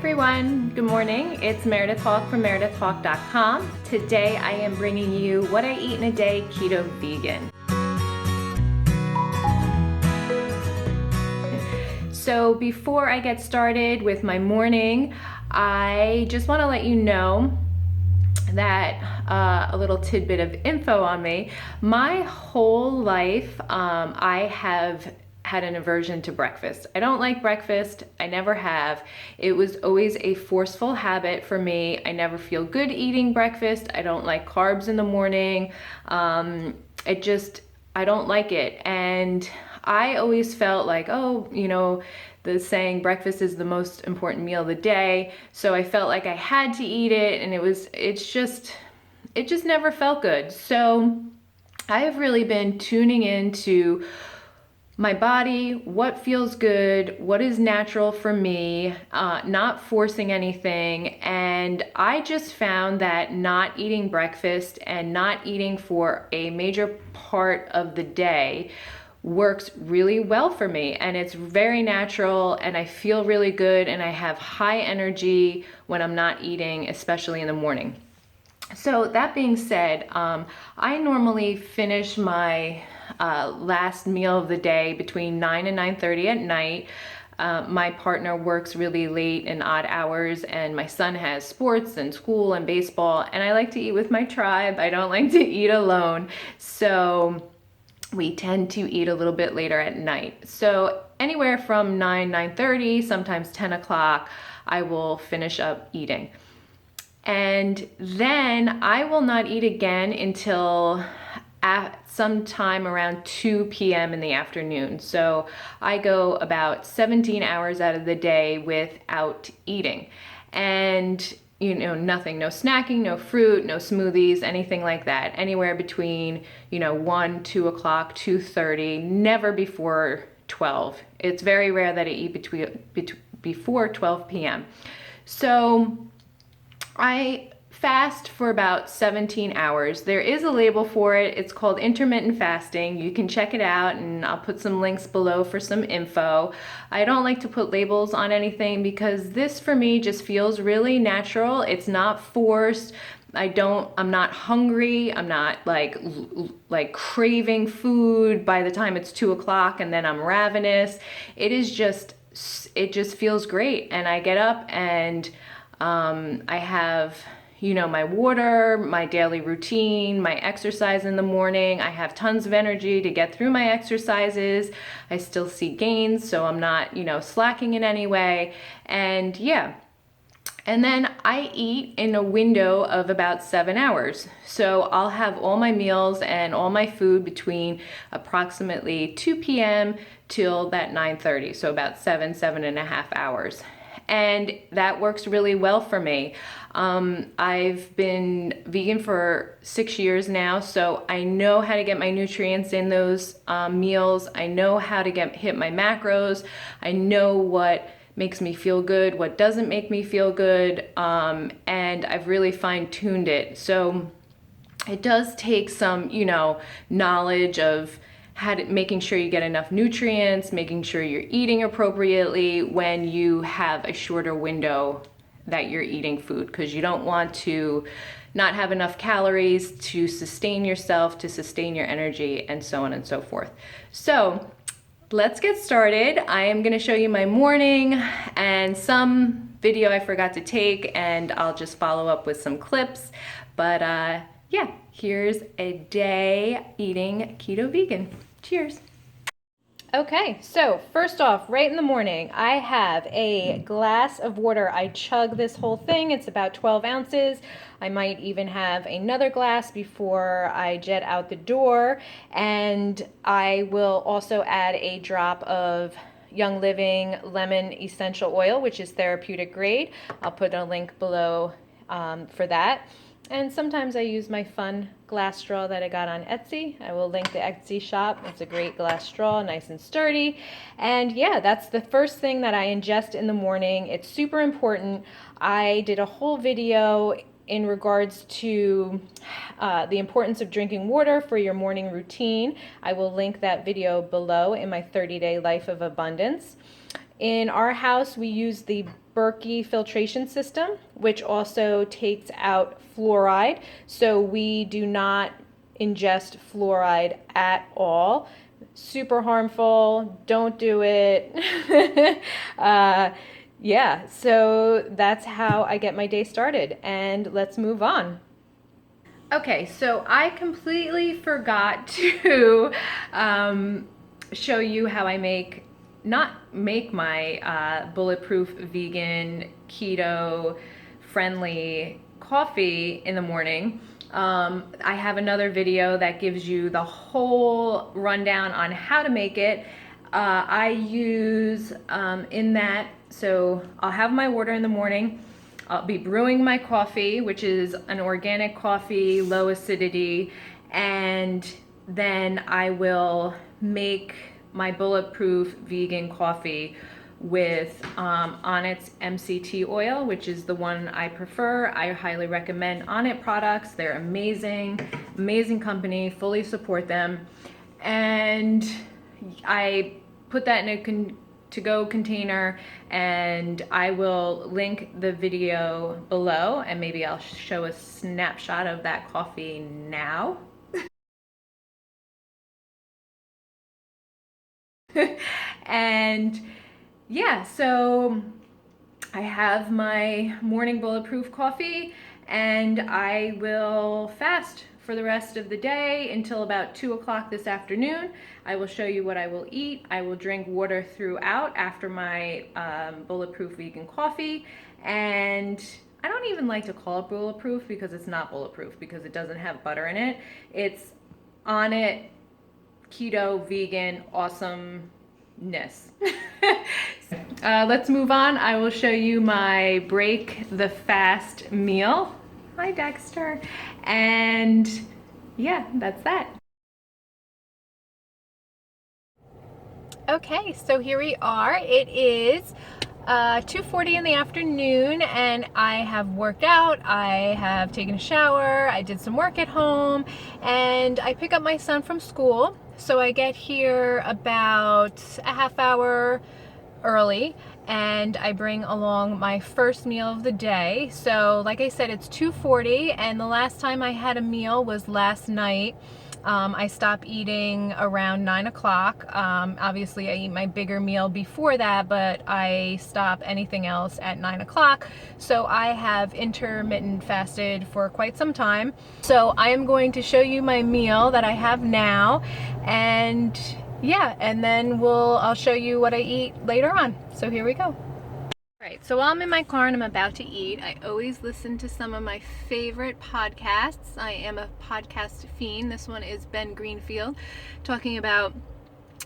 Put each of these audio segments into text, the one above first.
everyone, good morning. It's Meredith Hawk from meredithhawk.com. Today I am bringing you what I eat in a day keto vegan. So before I get started with my morning, I just want to let you know that a little tidbit of info on me. My whole life I have had an aversion to breakfast. I don't like breakfast. I never have. It was always a forceful habit for me. I never feel good eating breakfast. I don't like carbs in the morning. I don't like it. And I always felt like, oh, you know, the saying breakfast is the most important meal of the day. So I felt like I had to eat it, and it just never felt good. So I have really been tuning into my body, what feels good, what is natural for me, not forcing anything. And I just found that not eating breakfast and not eating for a major part of the day works really well for me, and it's very natural, and I feel really good, and I have high energy when I'm not eating, especially in the morning. So that being said, I normally finish my last meal of the day between 9 and 9:30 at night. My partner works really late and odd hours, and my son has sports and school and baseball, and I like to eat with my tribe. I don't like to eat alone. So we tend to eat a little bit later at night. So anywhere from 9:30, sometimes 10 o'clock, I will finish up eating. And then I will not eat again until at sometime around 2 p.m. in the afternoon. So I go about 17 hours out of the day without eating. And nothing, no snacking, no fruit, no smoothies, anything like that. Anywhere between, 1, 2 o'clock, 2:30, never before 12. It's very rare that I eat before 12 p.m. So I fast for about 17 hours. There is a label for it. It's called intermittent fasting. You can check it out, and I'll put some links below for some info. I don't like to put labels on anything because this for me just feels really natural. It's not forced. I'm not hungry. I'm not like craving food by the time it's 2 o'clock and then I'm ravenous. It just feels great. And I get up and I have, my water, my daily routine, my exercise in the morning. I have tons of energy to get through my exercises. I still see gains, so I'm not, slacking in any way. And yeah. And then I eat in a window of about 7 hours. So I'll have all my meals and all my food between approximately 2 p.m. till that 9:30. So about 7.5 hours. And that works really well for me. I've been vegan for 6 years now, so I know how to get my nutrients in those meals. I know how to hit my macros. I know what makes me feel good, what doesn't make me feel good, and I've really fine-tuned it. So it does take some, knowledge of making sure you get enough nutrients, making sure you're eating appropriately when you have a shorter window that you're eating food, because you don't want to not have enough calories to sustain yourself, to sustain your energy, and so on and so forth. So let's get started. I am going to show you my morning and some video I forgot to take, and I'll just follow up with some clips. But yeah, here's a day eating keto vegan. Cheers. Okay, so first off, right in the morning, I have a glass of water. I chug this whole thing. It's about 12 ounces. I might even have another glass before I jet out the door. And I will also add a drop of Young Living lemon essential oil, which is therapeutic grade. I'll put a link below for that. And sometimes I use my fun glass straw that I got on Etsy. I will link the Etsy shop. It's a great glass straw, nice and sturdy. And yeah, that's the first thing that I ingest in the morning. It's super important. I did a whole video in regards to the importance of drinking water for your morning routine. I will link that video below in my 30-day life of abundance. In our house, we use the Berkey filtration system, which also takes out fluoride. So we do not ingest fluoride at all. Super harmful. Don't do it. Yeah, so that's how I get my day started. And let's move on. Okay, so I completely forgot to show you how I not make my bulletproof vegan keto friendly coffee in the morning. I have another video that gives you the whole rundown on how to make it. I use in that, so I'll have my water in the morning. I'll be brewing my coffee, which is an organic coffee, low acidity, and then I will make my bulletproof vegan coffee with Onnit's MCT oil, which is the one I prefer. I highly recommend Onnit products. They're amazing, amazing company, fully support them. And I put that in a to-go container, and I will link the video below, and maybe I'll show a snapshot of that coffee now. And yeah, so I have my morning bulletproof coffee, and I will fast for the rest of the day until about 2 o'clock this afternoon. I will show you what I will eat. I will drink water throughout after my bulletproof vegan coffee. And I don't even like to call it bulletproof because it's not bulletproof, because it doesn't have butter in it. It's Onnit keto vegan awesomeness. Let's move on. I will show you my break the fast meal. Hi, Dexter. And yeah, that's that. Okay, so here we are. It is 2:40 in the afternoon, and I have worked out. I have taken a shower. I did some work at home, and I pick up my son from school. So I get here about a half hour early, and I bring along my first meal of the day. So like I said, it's 2:40, and the last time I had a meal was last night. I stopped eating around 9 o'clock. Obviously I eat my bigger meal before that, but I stop anything else at 9 o'clock. So I have intermittent fasted for quite some time. So I am going to show you my meal that I have now, and yeah, and then I'll show you what I eat later on. So here we go. Alright, so while I'm in my car and I'm about to eat, I always listen to some of my favorite podcasts. I am a podcast fiend. This one is Ben Greenfield talking about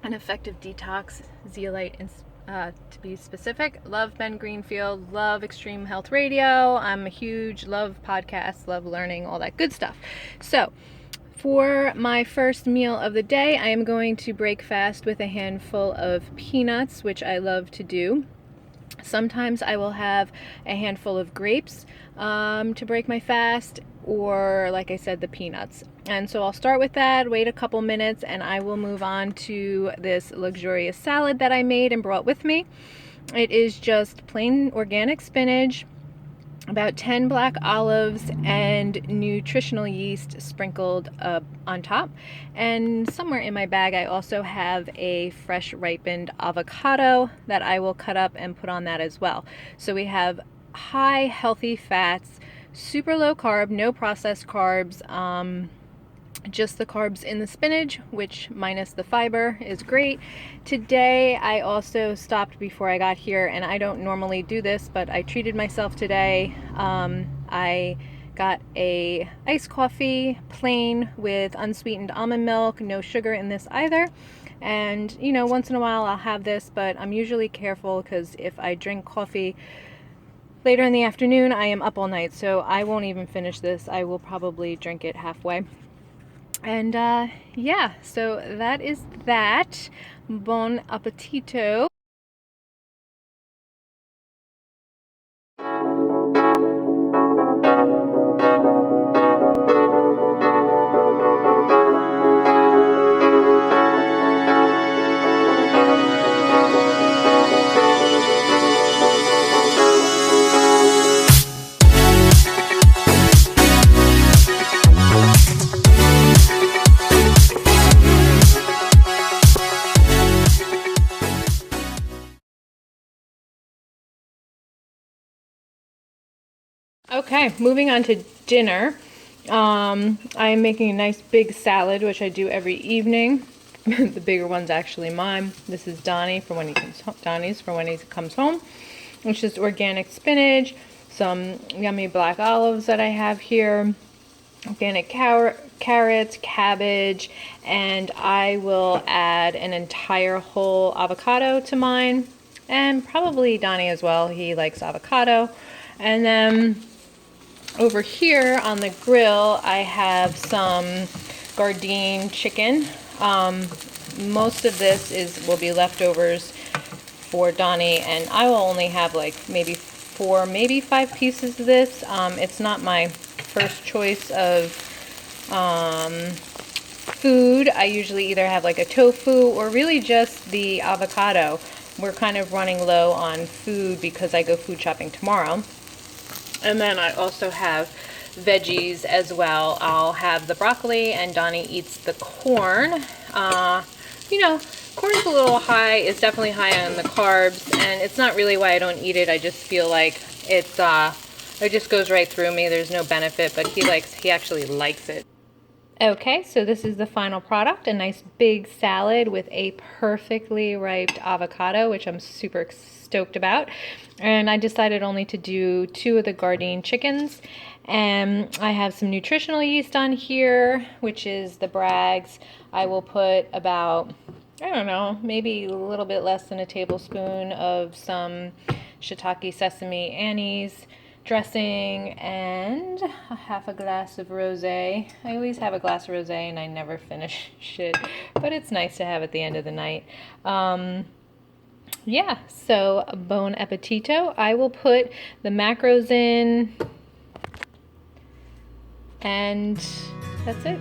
an effective detox, zeolite, and to be specific. Love Ben Greenfield, love Extreme Health Radio. I'm a huge, love podcasts, love learning, all that good stuff. So for my first meal of the day, I am going to break fast with a handful of peanuts, which I love to do. Sometimes I will have a handful of grapes to break my fast, or like I said, the peanuts. And so I'll start with that, wait a couple minutes, and I will move on to this luxurious salad that I made and brought with me. It is just plain organic spinach, about 10 black olives, and nutritional yeast sprinkled on top. And somewhere in my bag I also have a fresh ripened avocado that I will cut up and put on that as well. So we have high healthy fats, super low carb, no processed carbs, just the carbs in the spinach, which minus the fiber is great. Today I also stopped before I got here, and I don't normally do this, but I treated myself today. I got a iced coffee, plain, with unsweetened almond milk, no sugar in this either. And you know, once in a while I'll have this, but I'm usually careful because if I drink coffee later in the afternoon, I am up all night, so I won't even finish this. I will probably drink it halfway. And yeah, so that is that. Bon appetito. Okay, moving on to dinner. I'm making a nice big salad, which I do every evening. The bigger one's actually mine. This is Donnie's for when he comes home. It's just organic spinach, some yummy black olives that I have here, organic carrots, cabbage, and I will add an entire whole avocado to mine, and probably Donnie as well. He likes avocado. And then over here on the grill, I have some Gardein chicken. Most of this will be leftovers for Donnie, and I will only have like maybe 4, maybe 5 pieces of this. It's not my first choice of food. I usually either have like a tofu or really just the avocado. We're kind of running low on food because I go food shopping tomorrow. And then I also have veggies as well. I'll have the broccoli, and Donnie eats the corn. You know, corn's a little high. It's definitely high on the carbs, and it's not really why I don't eat it. I just feel like it just goes right through me. There's no benefit, but he actually likes it. Okay, so this is the final product, a nice big salad with a perfectly ripe avocado, which I'm super stoked about. And I decided only to do 2 of the Gardein chickens. And I have some nutritional yeast on here, which is the Bragg's. I will put about, I don't know, maybe a little bit less than a tablespoon of some shiitake sesame anise dressing, and a half a glass of rosé. I always have a glass of rosé and I never finish it, but it's nice to have at the end of the night. Yeah, so bon appetito. I will put the macros in, and that's it.